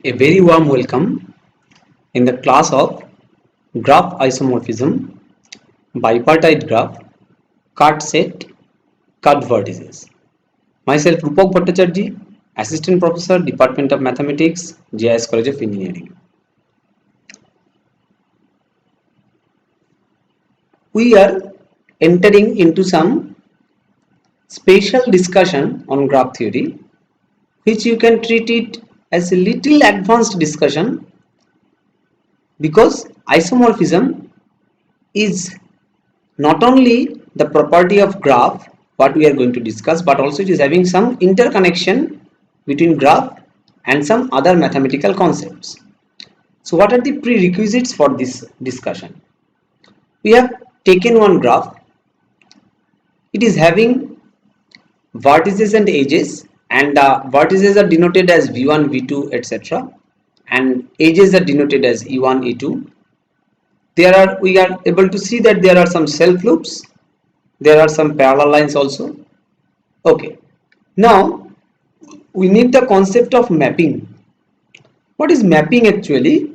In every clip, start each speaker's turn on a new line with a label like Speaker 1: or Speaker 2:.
Speaker 1: A very warm welcome in the class of graph isomorphism, bipartite graph, cut set, cut vertices. Myself Rupak Bhattacharjee, Assistant Professor, Department of Mathematics, JIS College of Engineering. We are entering into some special discussion on graph theory, which you can treat it as a little advanced discussion because isomorphism is not only the property of graph what we are going to discuss, but also it is having some interconnection between graph and some other mathematical concepts. So what are the prerequisites for this discussion? We have taken one graph. It is having vertices and edges, and the vertices are denoted as v1, v2, etc., and edges are denoted as e1, e2. We are able to see that there are some self loops, there are some parallel lines also. Okay, now we need the concept of mapping. What is mapping actually?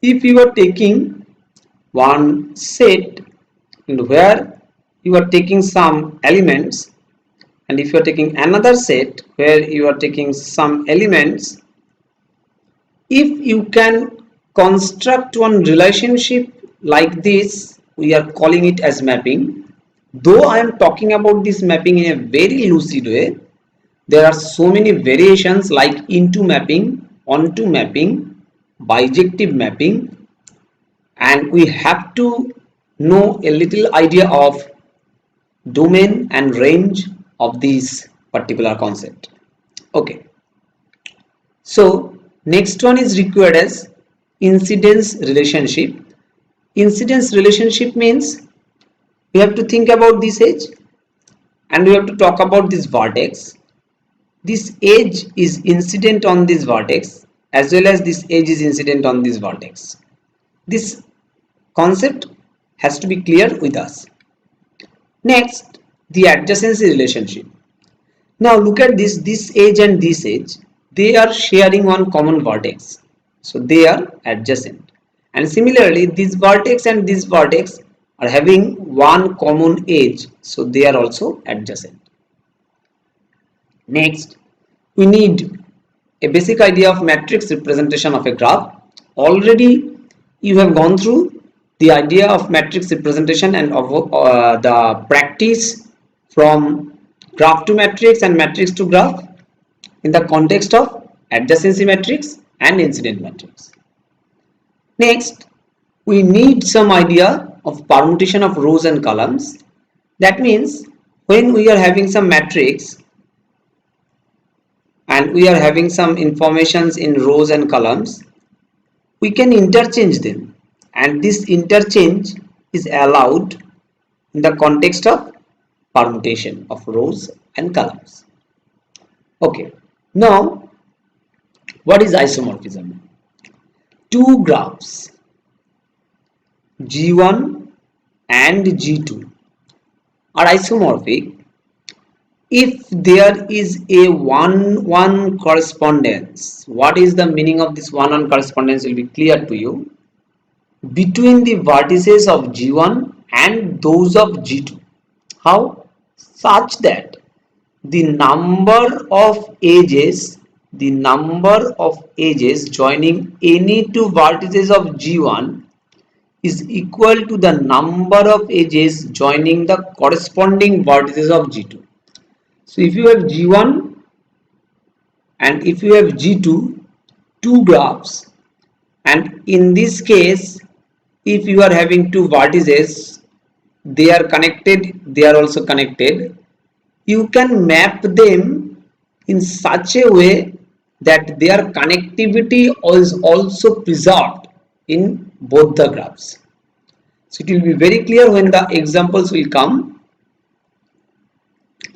Speaker 1: If you are taking one set and where you are taking some elements, and if you are taking another set where you are taking some elements, if you can construct one relationship like this, we are calling it as mapping. Though I am talking about this mapping in a very lucid way, there are so many variations like into mapping, onto mapping, bijective mapping, and we have to know a little idea of domain and range of this particular concept. Okay, so next one is required as incidence relationship. Incidence relationship means we have to think about this edge and we have to talk about this vertex. This edge is incident on this vertex as well as this edge is incident on this vertex. This concept has to be clear with us. Next, the adjacency relationship. Now look at this edge and this edge, they are sharing one common vertex. So they are adjacent. And similarly, this vertex and this vertex are having one common edge. So they are also adjacent. Next, we need a basic idea of matrix representation of a graph. Already you have gone through the idea of matrix representation and of the practice from graph to matrix and matrix to graph in the context of adjacency matrix and incident matrix. Next, we need some idea of permutation of rows and columns. That means when we are having some matrix and we are having some informations in rows and columns, we can interchange them, and this interchange is allowed in the context of permutation of rows and columns. Okay, now what is isomorphism? Two graphs G1 and G2 are isomorphic if there is a 1-1 correspondence. What is the meaning of this 1-1 correspondence will be clear to you, between the vertices of G1 and those of G2. How? Such that the number of edges joining any two vertices of G1 is equal to the number of edges joining the corresponding vertices of G2. So if you have G1 and if you have G2, two graphs, and in this case if you are having two vertices, they are connected, they are also connected, you can map them in such a way that their connectivity is also preserved in both the graphs. So it will be very clear when the examples will come.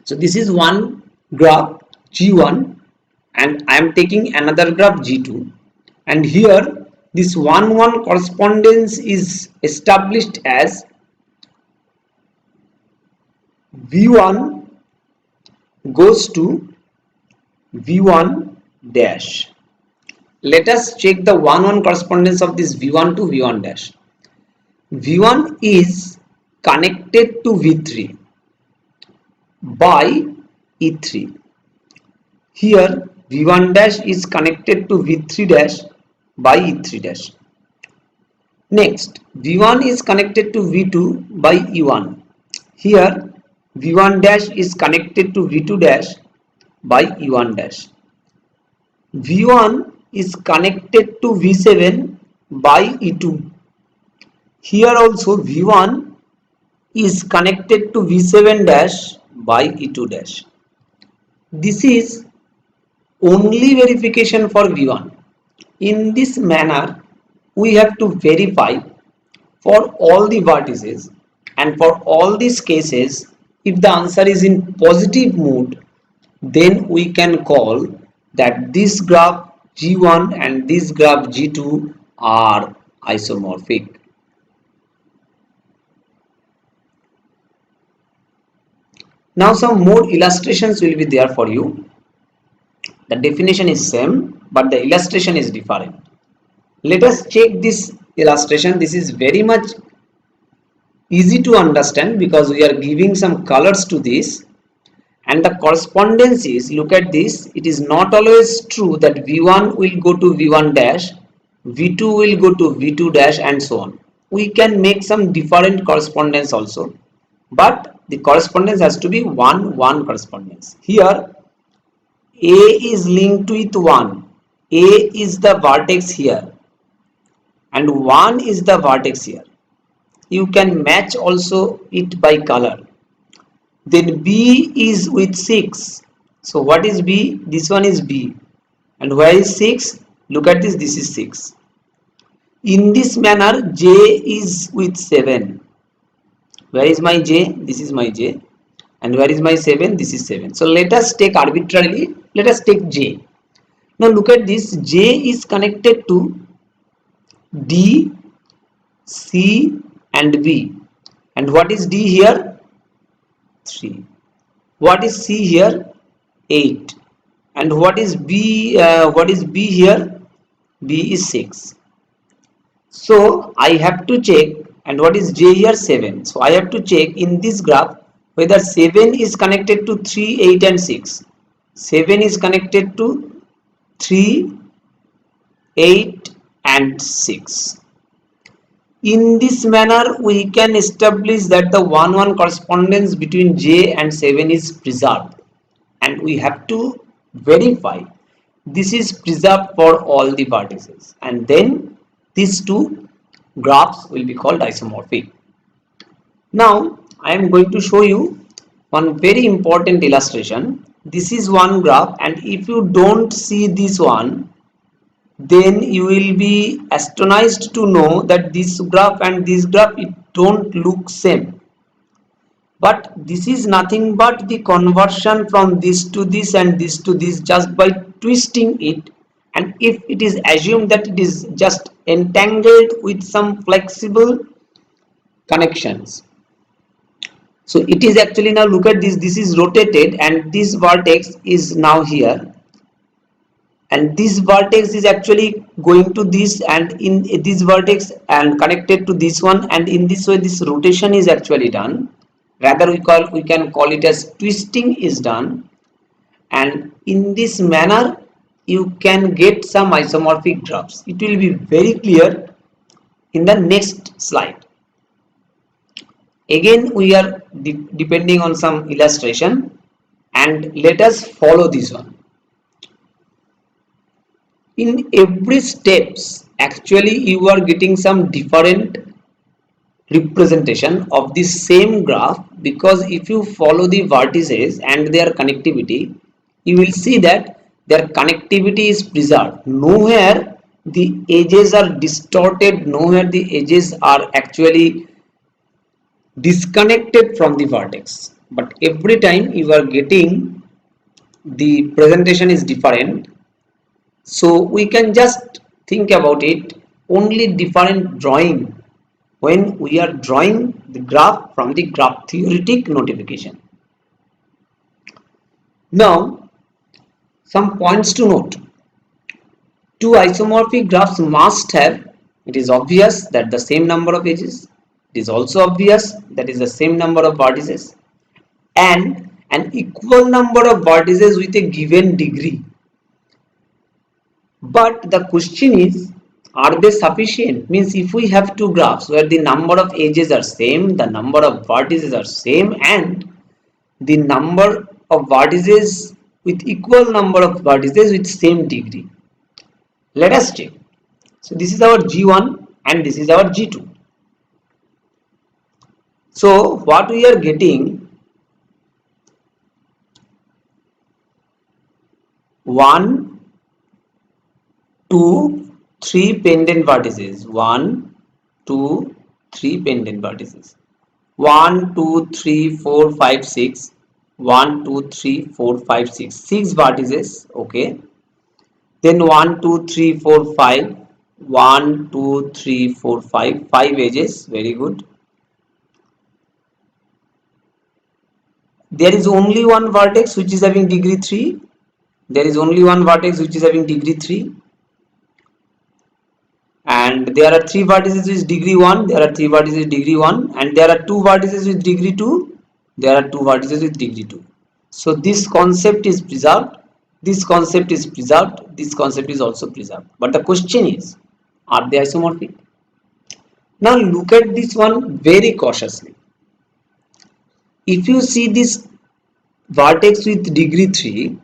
Speaker 1: So this is one graph G1 and I am taking another graph G2, and here this 1-1 correspondence is established as V1 goes to V1 dash. let us check the 1-1 correspondence of this V1 to V1 dash. V1 is connected to V3 by E3. Here V1 dash is connected to V3 dash by E3 dash. Next, V1 is connected to V2 by E1. Here V1 dash is connected to V2 dash by E1 dash. V1 is connected to V7 by E2. Here also V1 is connected to V7 dash by E2 dash. This is only verification for V1. In this manner, we have to verify for all the vertices, and for all these cases, if the answer is in positive mood, then we can call that this graph G1 and this graph G2 are isomorphic. Now some more illustrations will be there for you. The definition is same, but the illustration is different. Let us check this illustration. This is very much easy to understand because we are giving some colors to this, and the correspondence is, look at this, it is not always true that V1 will go to V1 dash, V2 will go to V2 dash, and so on. We can make some different correspondence also, but the correspondence has to be 1-1 correspondence. Here A is linked with 1, A is the vertex here and 1 is the vertex here. You can match also it by color. Then B is with 6. So what is B? This one is B. And where is 6? Look at this, this is 6. In this manner, J is with 7. Where is my J? This is my J. And where is my 7? This is 7. So let us take arbitrarily, let us take J. Now look at this, J is connected to D, C and B. And what is D here? 3. What is C here? 8. And what is B? What is B here? B is 6. So I have to check. And what is J here? 7. So I have to check in this graph whether 7 is connected to 3, 8 and 6. 7 is connected to 3, 8 and 6. In this manner, we can establish that the 1-1 correspondence between J and 7 is preserved, and we have to verify this is preserved for all the vertices, and then these two graphs will be called isomorphic. Now I am going to show you one very important illustration. This is one graph, and if you don't see this one, then you will be astonished to know that this graph and this graph, it don't look same, but this is nothing but the conversion from this to this and this to this just by twisting it. And if it is assumed that it is just entangled with some flexible connections, so it is actually, now look at this, this is rotated and this vertex is now here, and this vertex is actually going to this, and in this vertex and connected to this one, and in this way this rotation is actually done. Rather we can call it as twisting is done, and in this manner you can get some isomorphic graphs. It will be very clear in the next slide. Again we are depending on some illustration, and let us follow this one. In every steps, actually you are getting some different representation of the same graph, because if you follow the vertices and their connectivity, you will see that their connectivity is preserved. Nowhere the edges are distorted, nowhere the edges are actually disconnected from the vertex, but every time you are getting the presentation is different. So we can just think about it, only different drawing when we are drawing the graph from the graph theoretic notification. Now some points to note. Two isomorphic graphs must have, it is obvious that the same number of edges, it is also obvious that is the same number of vertices, and an equal number of vertices with a given degree. But the question is, are they sufficient? Means if we have two graphs where the number of edges are same, the number of vertices are same, and the number of vertices with equal number of vertices with same degree. Let us check. So this is our G1 and this is our G2. So what we are getting, 1, 2, 3 pendant vertices. 1, 2, 3 pendant vertices. 1, 2, 3, 4, 5, 6. 1, 2, 3, 4, 5, 6. 6 vertices. Okay. Then 1, 2, 3, 4, 5. 1, 2, 3, 4, 5. 5 edges. Very good. There is only one vertex which is having degree 3. There is only one vertex which is having degree 3. And there are 3 vertices with degree 1. There are 3 vertices with degree 1. And there are 2 vertices with degree 2. There are 2 vertices with degree 2. So this concept is preserved. This concept is preserved. This concept is also preserved. But the question is, are they isomorphic? Now look at this one very cautiously. If you see this vertex with degree 3,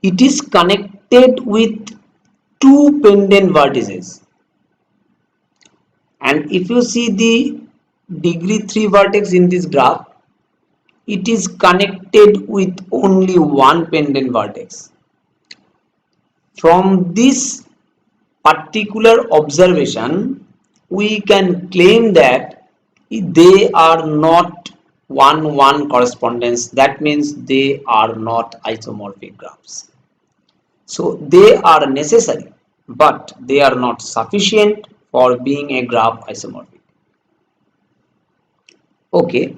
Speaker 1: it is connected with 2 pendant vertices. And if you see the degree 3 vertex in this graph, it is connected with only one pendant vertex. From this particular observation, we can claim that they are not 1-1 correspondence. That means they are not isomorphic graphs. So they are necessary, but they are not sufficient for being a graph isomorphic. Okay,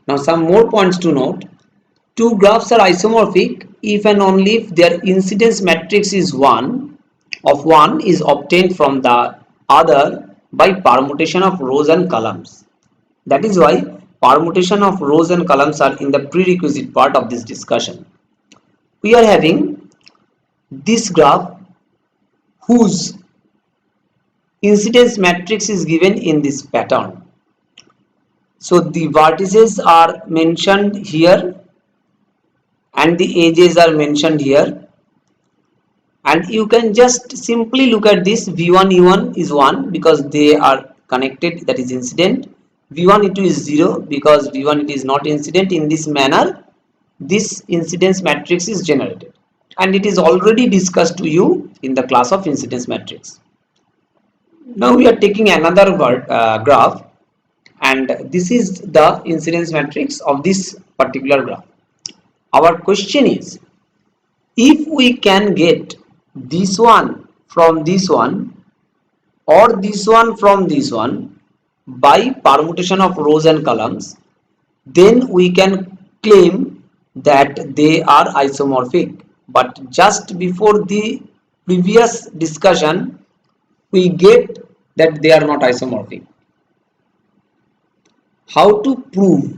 Speaker 1: now some more points to note. Two graphs are isomorphic if and only if their incidence matrix is 1 is obtained from the other by permutation of rows and columns. That is why permutation of rows and columns are in the prerequisite part of this discussion. We are having this graph whose incidence matrix is given in this pattern. So the vertices are mentioned here and the edges are mentioned here, and you can just simply look at this. V1 E1 is 1 because they are connected, that is incident. V1 E2 is 0 because V1 it is not incident. In this manner this incidence matrix is generated, and it is already discussed to you in the class of incidence matrix. Now we are taking another graph, and this is the incidence matrix of this particular graph. Our question is, if we can get this one from this one or this one from this one by permutation of rows and columns, then we can claim that they are isomorphic. But just before the previous discussion, we get that they are not isomorphic. How to prove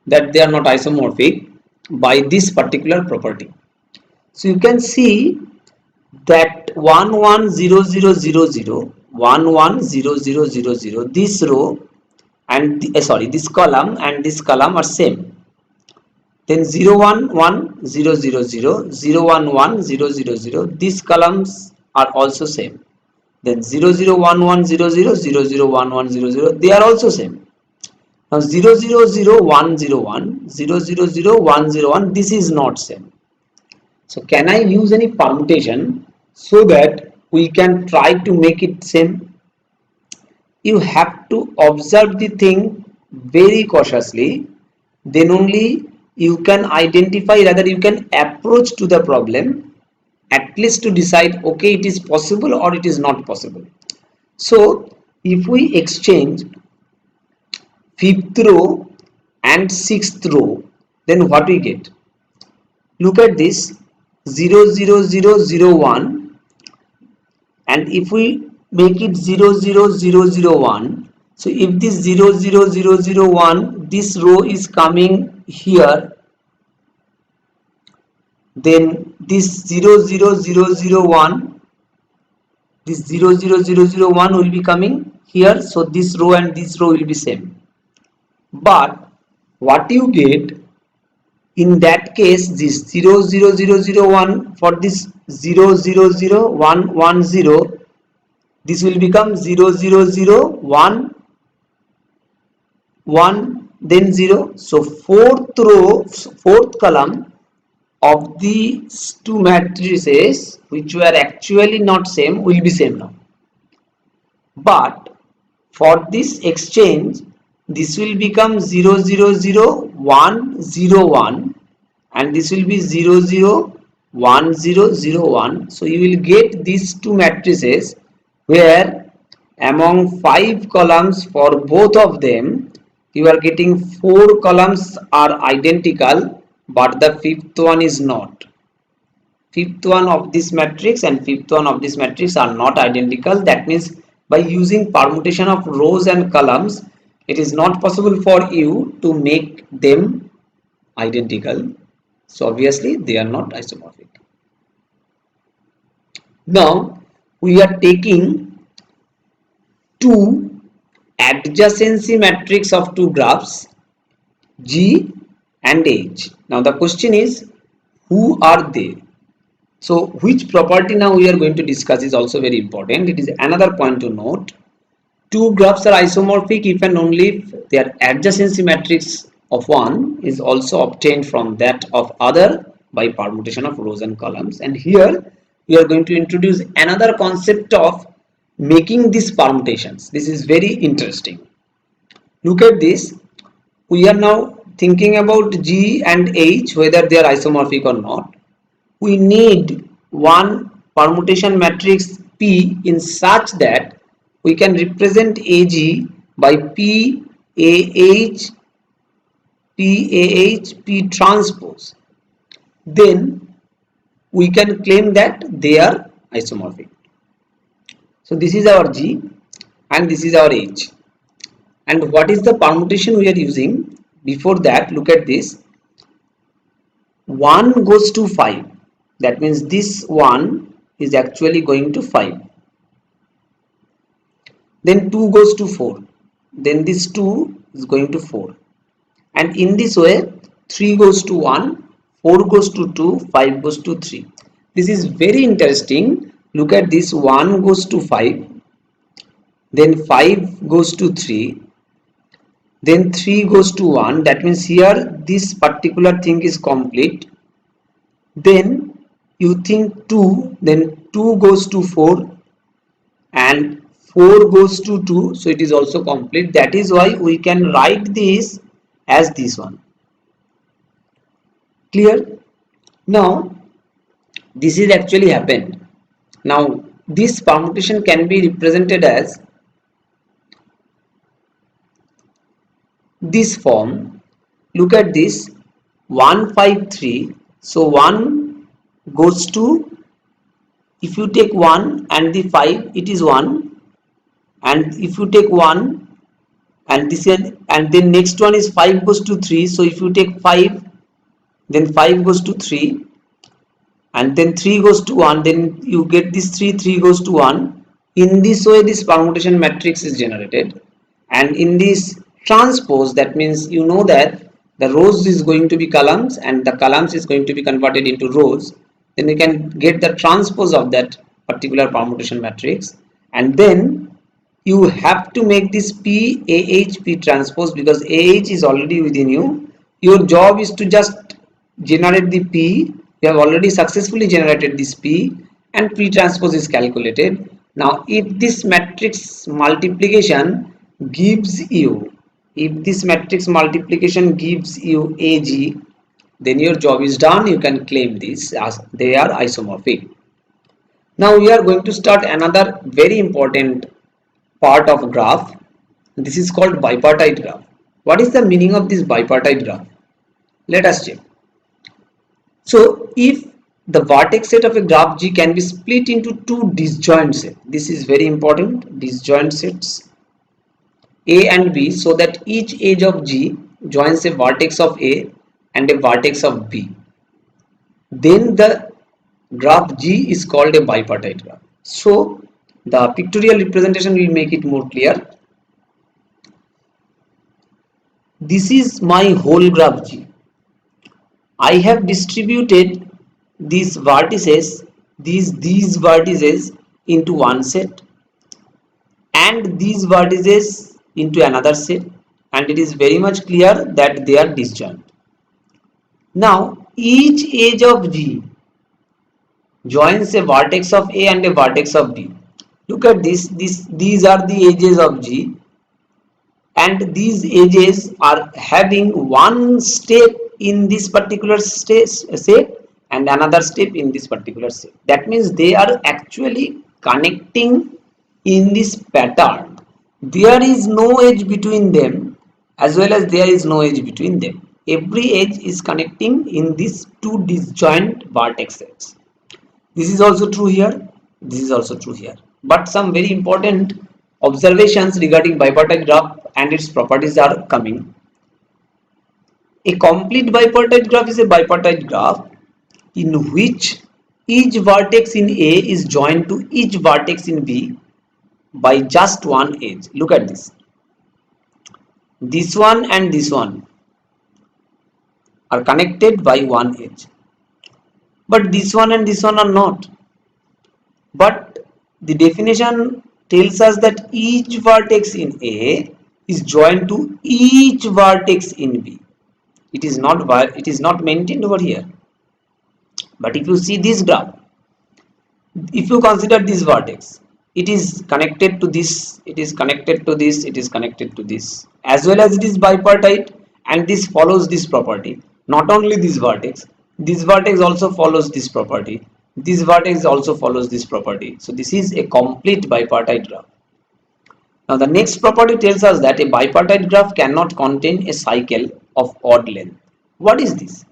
Speaker 1: that they are not isomorphic? By this particular property. So you can see that 1 1 0 0 0 0 1 1 0 0 0 0, this row and this column and this column are same. Then 0 1 1 0 0 0 0 1 1 0 0 0, these columns are also same. Then 0 0 1 1 0 0 0 0 1 1 0 0, they are also same. Now 0 0 0 1 0 1 0 0 0 1 0 1, this is not same. So can I use any permutation so that we can try to make it same? You have to observe the thing very cautiously, then only you can identify, rather you can approach to the problem, at least to decide, okay, it is possible or it is not possible. So if we exchange 5th row and 6th row, then what we get? Look at this, 0 0 0 0 1, and if we make it 0 0 0 0 1, so if this 0 0 0 0 1, this row is coming here, then this 0 0 0 0 1, this 0 0 0 0 1 will be coming here, so this row and this row will be same. But what you get in that case, this 0 0 0 0 1, for this 0 0 0 1 1 0, this will become 0 0 0 1 1 then 0. So fourth column of these two matrices which were actually not same will be same now. But for this exchange, this will become 0 0 0 1 0 1, and this will be 0 0 1 0 0 1. So you will get these two matrices where among 5 columns for both of them, you are getting 4 columns are identical, but the fifth one is not. Fifth one of this matrix and fifth one of this matrix are not identical. That means by using permutation of rows and columns, it is not possible for you to make them identical. So obviously they are not isomorphic. Now we are taking two adjacency matrix of two graphs, G and H. Now the question is, who are they? So which property now we are going to discuss is also very important. It is another point to note. Two graphs are isomorphic if and only if their adjacency matrix of one is also obtained from that of other by permutation of rows and columns. And here we are going to introduce another concept of making these permutations. This is very interesting. Look at this. We are now thinking about G and H, whether they are isomorphic or not. We need one permutation matrix P in such that we can represent AG by PAH P transpose. Then we can claim that they are isomorphic. So this is our G and this is our H. And what is the permutation we are using? Before that, look at this. 1 goes to 5. That means this 1 is actually going to 5. Then 2 goes to 4. Then this 2 is going to 4. And in this way, 3 goes to 1, 4 goes to 2, 5 goes to 3. This is very interesting. Look at this, 1 goes to 5. Then 5 goes to 3. Then 3 goes to 1. That means here this particular thing is complete. Then you think 2, then 2 goes to 4 and 4 goes to 2, so it is also complete. That is why we can write this as this one. Clear? Now this is actually happened. Now this permutation can be represented as this form. Look at this, 1 5 3. So 1 goes to, if you take 1 and the 5, it is 1, and if you take 1 and this is, and then next one is 5 goes to 3. So if you take 5, then 5 goes to 3, and then 3 goes to 1, then you get this 3 goes to 1. In this way this permutation matrix is generated. And in this transpose, that means you know that the rows is going to be columns and the columns is going to be converted into rows. Then you can get the transpose of that particular permutation matrix, and then you have to make this P transpose, because AH is already within you. Your job is to just generate the P. You have already successfully generated this P and P transpose is calculated. Now if this matrix multiplication gives you, if this matrix multiplication gives you AG, then your job is done. You can claim this as they are isomorphic. Now we are going to start another very important part of graph. This is called bipartite graph. What is the meaning of this bipartite graph? Let us check. So if the vertex set of a graph G can be split into two disjoint sets. This is very important, disjoint sets A and B, so that each edge of G joins a vertex of A and a vertex of B. Then the graph G is called a bipartite graph. So the pictorial representation will make it more clear. This is my whole graph G. I have distributed these vertices, these vertices into one set and these vertices into another set, and it is very much clear that they are disjoint. Now each edge of G joins a vertex of A and a vertex of B. Look at this, these are the edges of G, and these edges are having one step in this particular set and another step in this particular set. That means they are actually connecting in this pattern. There is no edge between them as well as there is no edge between them. Every edge is connecting in these two disjoint vertexes. This is also true here, this is also true here. But some very important observations regarding bipartite graph and its properties are coming. A complete bipartite graph is a bipartite graph in which each vertex in A is joined to each vertex in B by just one edge. Look at this. This one and this one are connected by one edge. But this one and this one are not. But the definition tells us that each vertex in A is joined to each vertex in B. It is not maintained over here. But if you see this graph, if you consider this vertex, it is connected to this, it is connected to this, it is connected to this, as well as it is bipartite, and this follows this property. Not only this vertex also follows this property, this vertex also follows this property. So this is a complete bipartite graph. Now the next property tells us that a bipartite graph cannot contain a cycle of odd length. What is this?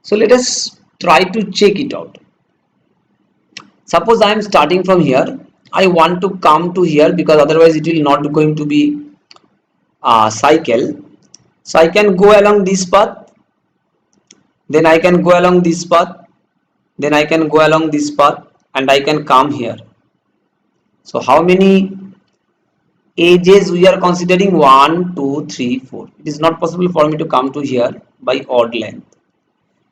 Speaker 1: So let us try to check it out. Suppose I am starting from here. I want to come to here because otherwise it will not going to be a cycle. So I can go along this path, then I can go along this path, then I can go along this path, and I can come here. So how many edges we are considering? 1, 2, 3, 4. It is not possible for me to come to here by odd length.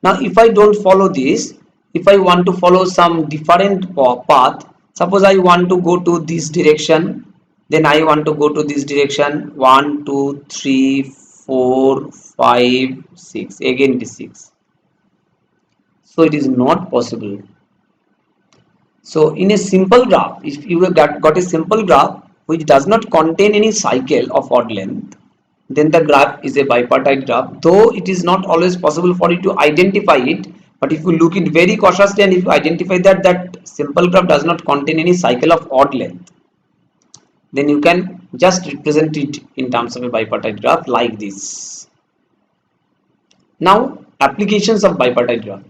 Speaker 1: Now if I don't follow this, if I want to follow some different path, suppose I want to go to this direction, then I want to go to this direction, 1, 2, 3, 4, 5, 6, again it is 6. So it is not possible. So in a simple graph, if you have got a simple graph which does not contain any cycle of odd length, then the graph is a bipartite graph, though it is not always possible for you to identify it. But if you look it very cautiously and if you identify that simple graph does not contain any cycle of odd length, then you can just represent it in terms of a bipartite graph like this. Now applications of bipartite graph.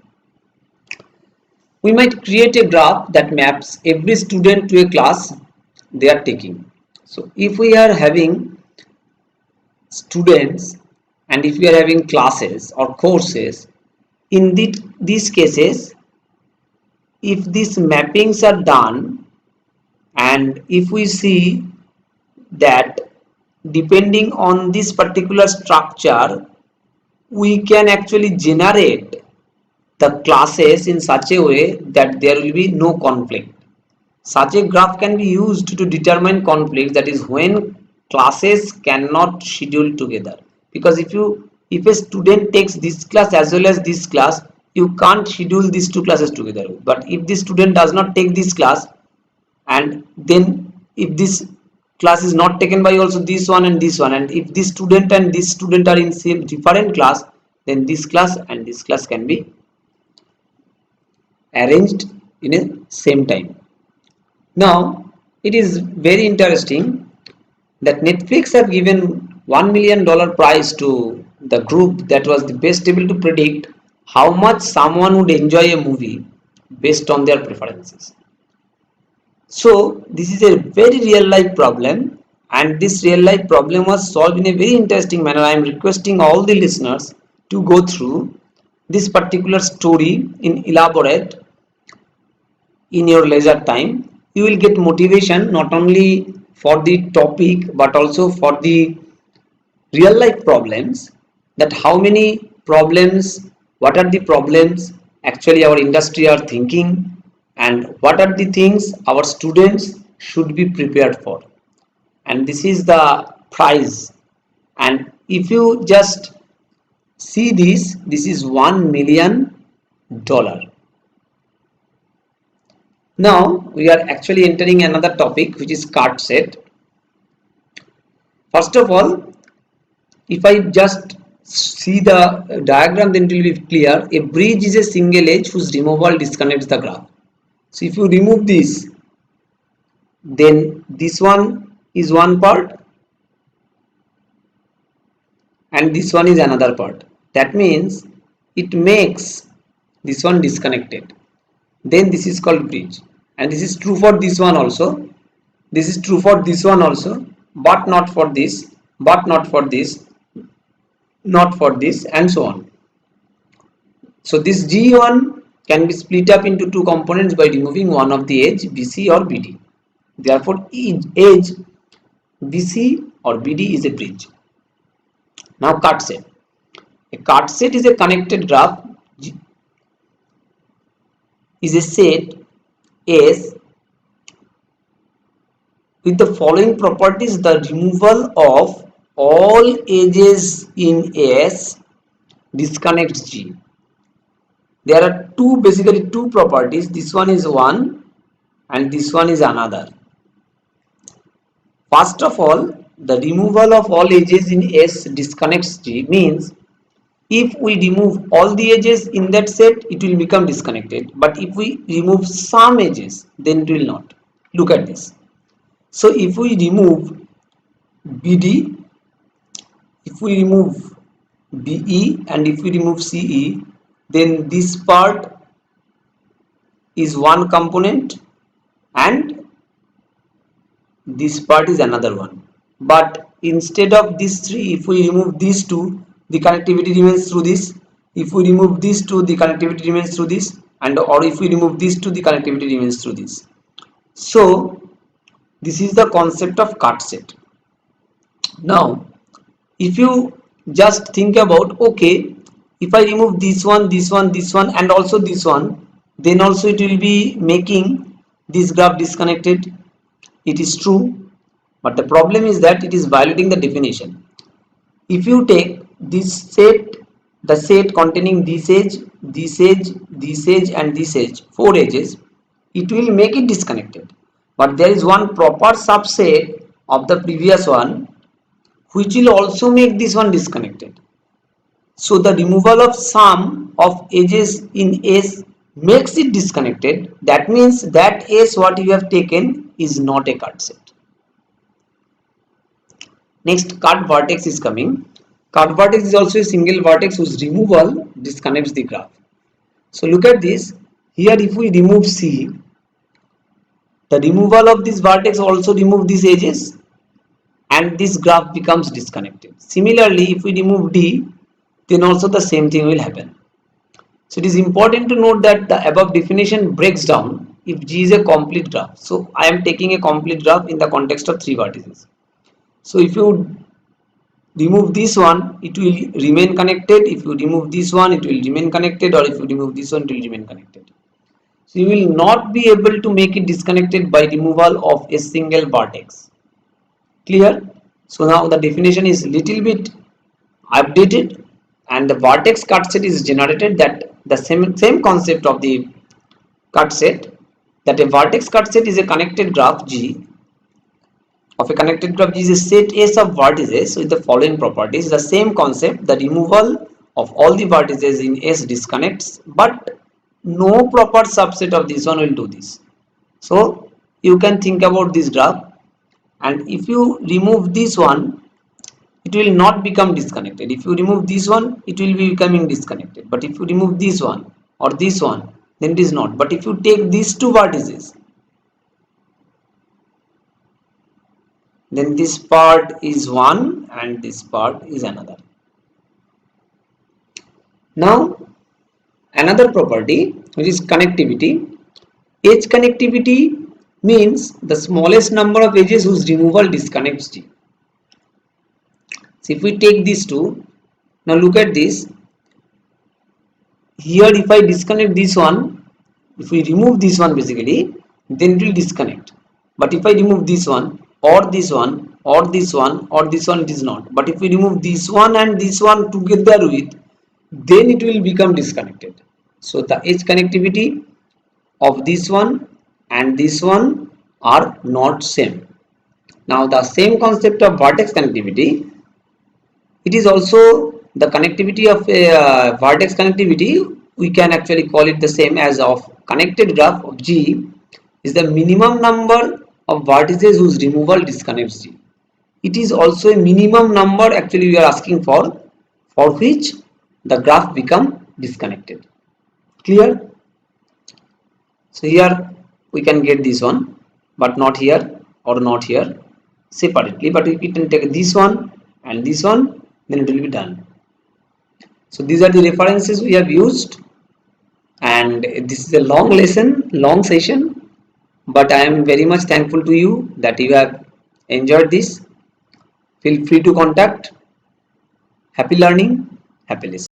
Speaker 1: We might create a graph that maps every student to a class they are taking. So if we are having students and if we are having classes or courses, in these cases, if these mappings are done and if we see that depending on this particular structure, we can actually generate the classes in such a way that there will be no conflict. Such a graph can be used to determine conflict, that is when classes cannot schedule together. Because if a student takes this class as well as this class, you can't schedule these two classes together. But if this student does not take this class, and then if this class is not taken by also this one and this one, and if this student and this student are in same different class, then this class and this class can be arranged in a same time. Now it is very interesting that Netflix have given $1 million prize to the group that was the best able to predict how much someone would enjoy a movie based on their preferences. So this is a very real life problem, and this real life problem was solved in a very interesting manner. I am requesting all the listeners to go through this particular story in elaborate in your leisure time. You will get motivation not only for the topic but also for the real life problems, that how many problems, what are the problems actually our industry are thinking, and what are the things our students should be prepared for. And this is the prize. And if you just see this is $1 million. Now we are actually entering another topic, which is card set. First of all, if I just see the diagram, then it will be clear. A bridge is a single edge whose removal disconnects the graph. So if you remove this, then this one is one part and this one is another part. That means it makes this one disconnected. Then this is called bridge, and this is true for this one also. This is true for this one also, but not for this, but not for this, not for this, and so on. So this G1 can be split up into two components by removing one of the edge BC or BD. Therefore, each edge BC or BD is a bridge. Now card set. A card set is a connected graph, is a set S with the following properties: the removal of all edges in S disconnects G. There are basically two properties. This one is one and this one is another. First of all, the removal of all edges in S disconnects G means if we remove all the edges in that set, it will become disconnected. But if we remove some edges, then it will not. Look at this. So if we remove BD, if we remove BE, and if we remove CE, then this part is one component and this part is another one. But instead of these three, if we remove these two, the connectivity remains through this. If we remove these two, the connectivity remains through this, and or if we remove these two, the connectivity remains through this. So this is the concept of card set. Now if you just think about, okay, if I remove this one, this one, this one, and also this one, then also it will be making this graph disconnected. It is true, but the problem is that it is violating the definition. If you take this set, the set containing this edge, this edge, this edge, and this edge, four edges, it will make it disconnected. But there is one proper subset of the previous one which will also make this one disconnected. So the removal of some of edges in S makes it disconnected. That means that S what you have taken is not a card set. Next, card vertex is coming. Card vertex is also a single vertex whose removal disconnects the graph. So look at this. Here if we remove C, the removal of this vertex also remove these edges and this graph becomes disconnected. Similarly, if we remove D, then also the same thing will happen. So it is important to note that the above definition breaks down if G is a complete graph. So I am taking a complete graph in the context of three vertices. So if you remove this one, it will remain connected. If you remove this one, it will remain connected, or if you remove this one, it will remain connected. So you will not be able to make it disconnected by removal of a single vertex. Clear? So now the definition is little bit updated and the vertex cut set is generated, that the same concept of the cut set, that a vertex cut set is a connected graph G of a connected graph G is a set S of vertices with the following properties. The same concept, the removal of all the vertices in S disconnects, but no proper subset of this one will do this. So you can think about this graph, and if you remove this one, it will not become disconnected. If you remove this one, it will be becoming disconnected. But if you remove this one or this one, then it is not. But if you take these two vertices, then this part is one and this part is another. Now another property, which is connectivity. Edge connectivity means the smallest number of edges whose removal disconnects G. So if we take these two, now look at this. Here if I disconnect this one, if we remove this one basically, then it will disconnect. But if I remove this one or this one or this one or this one, it is not. But if we remove this one and this one together with, then it will become disconnected. So the edge connectivity of this one and this one are not same. Now the same concept of vertex connectivity, it is also the connectivity of a vertex connectivity. We can actually call it the same as of connected graph of G is the minimum number of vertices whose removal disconnects G. It is also a minimum number actually we are asking for which the graph become disconnected. Clear? So here we can get this one, but not here or not here separately. But if we can take this one and this one, then it will be done. So these are the references we have used, and this is a long lesson, long session. But I am very much thankful to you that you have enjoyed this. Feel free to contact. Happy learning, happy listening.